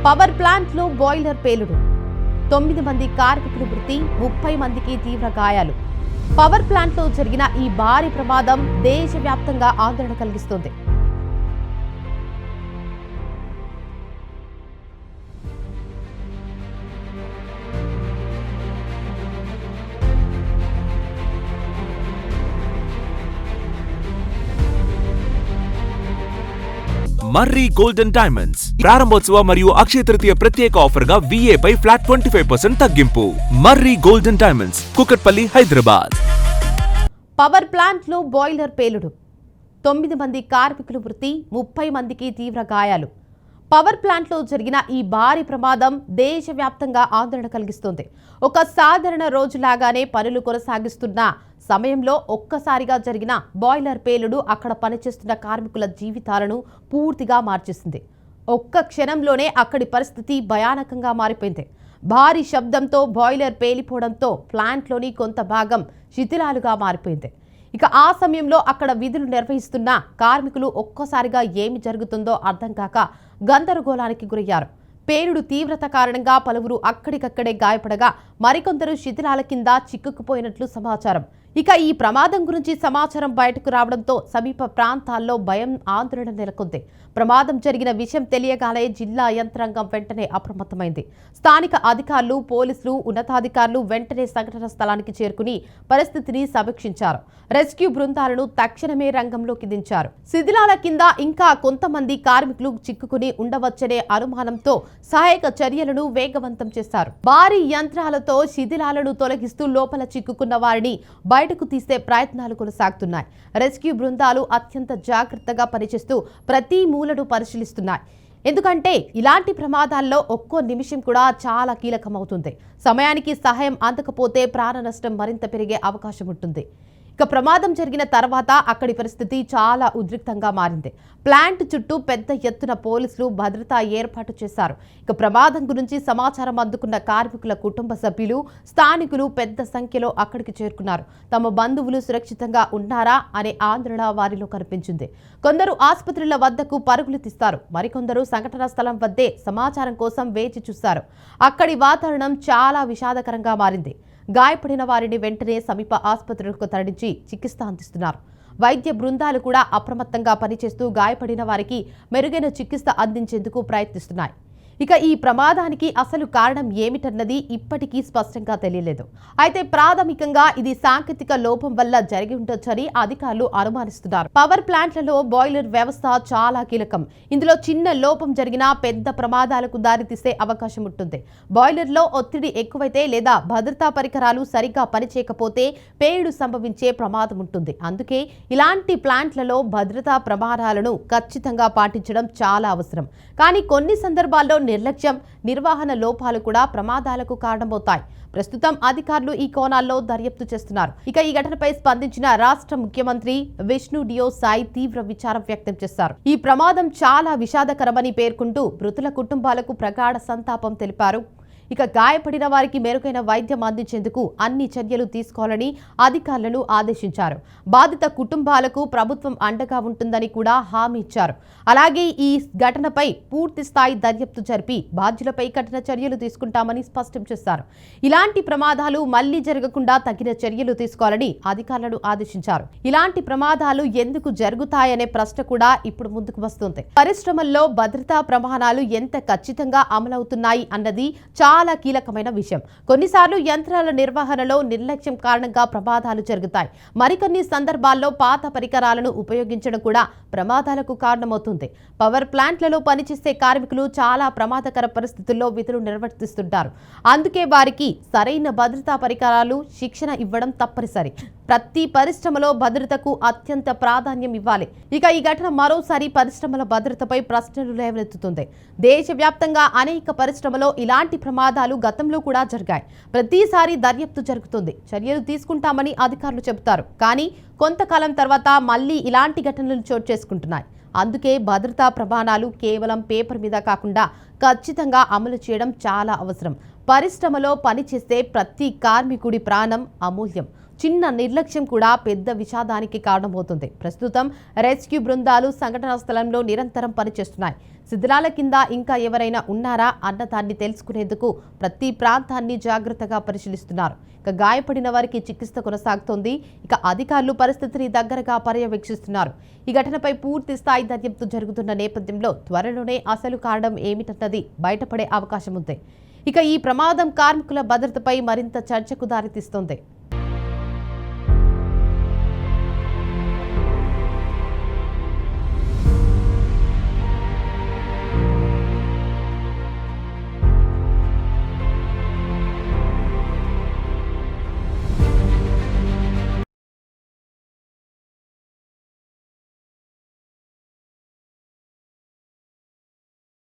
Power ప్లాంట్లో boiler పేలుడు, 9 మంది కార్మికులు మృతి, 30 మందికి తీవ్ర గాయాలు. పవర్ ప్లాంట్లో జరిగిన ఈ భారీ ప్రమాదం దేశవ్యాప్తంగా ఆందోళన కలిగిస్తోంది. మర్రి గోల్డెన్ డైమండ్స్ ప్రారంభోత్సవ మరియు అక్షయ తృతీయ ప్రత్యేక ఆఫర్ గా VA పై ఫ్లాట్ 25% తగ్గింపు. Marri Golden Diamonds, Kukatpally, Hyderabad. Power ప్లాంట్లో బాయిలర్ పేలుడు, 9 మంది కార్మికులు మృతి, 30 మందికి తీవ్ర గాయాలు. పవర్ ప్లాంట్లో జరిగిన ఈ భారీ ప్రమాదం దేశవ్యాప్తంగా ఆందోళన కలిగిస్తోంది. ఒక సాధారణ రోజులాగానే పనులు కొనసాగిస్తున్న సమయంలో ఒక్కసారిగా జరిగిన బాయిలర్ పేలుడు అక్కడ పనిచేస్తున్న కార్మికుల జీవితాలను పూర్తిగా మార్చేసింది. ఒక్క క్షణంలోనే అక్కడి పరిస్థితి భయానకంగా మారిపోయింది. భారీ శబ్దంతో బాయిలర్ పేలిపోవడంతో ప్లాంట్లోని కొంత భాగం శిథిలాలుగా మారిపోయింది. ఇక ఆ సమయంలో అక్కడ విధులు నిర్వహిస్తున్న కార్మికులు ఒక్కసారిగా ఏమి జరుగుతుందో అర్థం కాక గందరగోళానికి గురయ్యారు. పేలుడు తీవ్రత కారణంగా పలువురు అక్కడికక్కడే గాయపడగా మరికొందరు శిథిలాల కింద చిక్కుకుపోయినట్లు సమాచారం. ఇక ఈ ప్రమాదం గురించి సమాచారం బయటకు రావడంతో సమీప ప్రాంతాల్లో భయం, ఆందోళన నెలకొంది. ప్రమాదం జరిగిన విషయం తెలియగానే జిల్లా యంత్రాంగం వెంటనే అప్రమత్తమైంది. స్థానిక అధికారులు, పోలీసులు, ఉన్నతాధికారులు వెంటనే సంఘటన స్థలానికి చేరుకుని పరిస్థితిని సమీక్షించారు. రెస్క్యూ బృందాలను తక్షణమే రంగంలోకి దించారు. శిథిలాల కింద ఇంకా కొంతమంది కార్మికులు చిక్కుకుని ఉండవచ్చనే అనుమానంతో సహాయక చర్యలను వేగవంతం చేశారు. భారీ యంత్రాలతో శిథిలాలను తొలగిస్తూ లోపల చిక్కుకున్న వారిని బయటకు తీసే ప్రయత్నాలు కొనసాగుతున్నాయి. రెస్క్యూ బృందాలు అత్యంత జాగ్రత్తగా పనిచేస్తూ ప్రతి మూలను పరిశీలిస్తున్నాయి. ఎందుకంటే ఇలాంటి ప్రమాదాల్లో ఒక్కో నిమిషం కూడా చాలా కీలకమవుతుంది. సమయానికి సహాయం అందకపోతే ప్రాణ నష్టం మరింత పెరిగే అవకాశం ఉంటుంది. ఇక ప్రమాదం జరిగిన తర్వాత అక్కడి పరిస్థితి చాలా ఉద్రిక్తంగా మారింది. ప్లాంట్ చుట్టూ పెద్ద ఎత్తున పోలీసులు భద్రతా ఏర్పాటు చేశారు. ఇక ప్రమాదం గురించి సమాచారం అందుకున్న కార్మికుల కుటుంబ సభ్యులు, స్థానికులు పెద్ద సంఖ్యలో అక్కడికి చేరుకున్నారు. తమ బంధువులు సురక్షితంగా ఉన్నారా అనే ఆందోళన వారిలో కనిపించింది. కొందరు ఆసుపత్రుల వద్దకు పరుగులు తీస్తారు, మరికొందరు సంఘటనా స్థలం వద్దే సమాచారం కోసం వేచి చూస్తారు. అక్కడి వాతావరణం చాలా విషాదకరంగా మారింది. గాయపడిన వారిని వెంటనే సమీప ఆసుపత్రులకు తరలించి చికిత్స అందిస్తున్నారు. వైద్య బృందాలు కూడా అప్రమత్తంగా పనిచేస్తూ గాయపడిన వారికి మెరుగైన చికిత్స అందించేందుకు ప్రయత్నిస్తున్నాయి. ఇక ఈ ప్రమాదానికి అసలు కారణం ఏమిటన్నది ఇప్పటికీ స్పష్టంగా తెలియలేదు. అయితే ప్రాథమికంగా ఇది సాంకేతిక లోపం వల్ల జరిగి ఉండొచ్చని అధికారులు అనుమానిస్తున్నారు. పవర్ ప్లాంట్లలో బాయిలర్ వ్యవస్థ చాలా కీలకం. ఇందులో చిన్న లోపం జరిగినా పెద్ద ప్రమాదాలకు దారితీసే అవకాశం ఉంటుంది. బాయిలర్లో ఒత్తిడి ఎక్కువైతే లేదా భద్రతా పరికరాలు సరిగ్గా పనిచేయకపోతే పేలుడు సంభవించే ప్రమాదం ఉంటుంది. అందుకే ఇలాంటి ప్లాంట్లలో భద్రతా ప్రమాణాలను ఖచ్చితంగా పాటించడం చాలా అవసరం. కానీ కొన్ని సందర్భాల్లో నిర్లక్ష్యం, నిర్వహణ లోపాలు కూడా ప్రమాదాలకు కారణమవుతాయి. ప్రస్తుతం అధికారులు ఈ కోణాల్లో దర్యాప్తు చేస్తున్నారు. ఇక ఈ ఘటనపై స్పందించిన రాష్ట్ర ముఖ్యమంత్రి విష్ణు డియో సాయి తీవ్ర విచారం వ్యక్తం చేశారు. ఈ ప్రమాదం చాలా విషాదకరమని పేర్కొంటూ మృతుల కుటుంబాలకు ప్రగాఢ సంతాపం తెలిపారు. ఇక గాయపడిన వారికి మెరుగైన వైద్యం అందించేందుకు అన్ని చర్యలు తీసుకోవాలని అధికారులను ఆదేశించారు. బాధిత కుటుంబాలకు ప్రభుత్వం అండగా ఉంటుందని కూడా హామీ ఇచ్చారు. అలాగే ఈ ఘటనపై పూర్తి స్థాయి దర్యాప్తు జరిపి బాధ్యులపై కఠిన చర్యలు తీసుకుంటామని స్పష్టం చేశారు. ఇలాంటి ప్రమాదాలు మళ్లీ జరగకుండా తగిన చర్యలు తీసుకోవాలని అధికారులను ఆదేశించారు. ఇలాంటి ప్రమాదాలు ఎందుకు జరుగుతాయనే ప్రశ్న కూడా ఇప్పుడు ముందుకు వస్తుంది. పరిశ్రమల్లో భద్రతా ప్రమాణాలు ఎంత ఖచ్చితంగా అమలవుతున్నాయి అన్నది చాలా కీలకమైన విషయం. కొన్నిసార్లు యంత్రాల నిర్వహణలో నిర్లక్ష్యం కారణంగా ప్రమాదాలు జరుగుతాయి. మరికొన్ని సందర్భాల్లో పాత పరికరాలను ఉపయోగించడం కూడా ప్రమాదాలకు కారణమవుతుంది. పవర్ ప్లాంట్లలో పనిచేసే కార్మికులు చాలా ప్రమాదకర పరిస్థితుల్లో విధులు నిర్వర్తిస్తుంటారు. అందుకే వారికి సరైన భద్రతా పరికరాలు, శిక్షణ ఇవ్వడం తప్పనిసరి. ప్రతి పరిశ్రమలో భద్రతకు అత్యంత ప్రాధాన్యం ఇవ్వాలి. ఇక ఈ ఘటన మరోసారి పరిశ్రమల భద్రతపై ప్రశ్నలు లేవనెత్తుతుంది. దేశవ్యాప్తంగా అనేక పరిశ్రమలో ఇలాంటి ప్రమాదాలు గతంలో కూడా జరిగాయి. ప్రతిసారి దర్యాప్తు జరుగుతుంది, చర్యలు తీసుకుంటామని అధికారులు చెబుతారు. కానీ కొంతకాలం తర్వాత మళ్లీ ఇలాంటి ఘటనలు చోటు చేసుకుంటున్నాయి. అందుకే భద్రతా ప్రమాణాలు కేవలం పేపర్ మీద కాకుండా ఖచ్చితంగా అమలు చేయడం చాలా అవసరం. పరిశ్రమలో పనిచేసే ప్రతి కార్మికుడి ప్రాణం అమూల్యం. చిన్న నిర్లక్ష్యం కూడా పెద్ద విషాదానికి కారణమవుతుంది. ప్రస్తుతం రెస్క్యూ బృందాలు సంఘటనా స్థలంలో నిరంతరం పనిచేస్తున్నాయి. శిథిలాల కింద ఇంకా ఎవరైనా ఉన్నారా అన్న దాన్ని తెలుసుకునేందుకు ప్రతి ప్రాంతాన్ని జాగ్రత్తగా పరిశీలిస్తున్నారు. ఇక గాయపడిన వారికి చికిత్స కొనసాగుతోంది. ఇక అధికారులు పరిస్థితిని దగ్గరగా పర్యవేక్షిస్తున్నారు. ఈ ఘటనపై పూర్తి స్థాయి దర్యాప్తు జరుగుతున్న నేపథ్యంలో త్వరలోనే అసలు కారణం ఏమిటన్నది బయటపడే అవకాశం ఉంది. ఇక ఈ ప్రమాదం కార్మికుల భద్రతపై మరింత చర్చకు దారితీస్తోంది.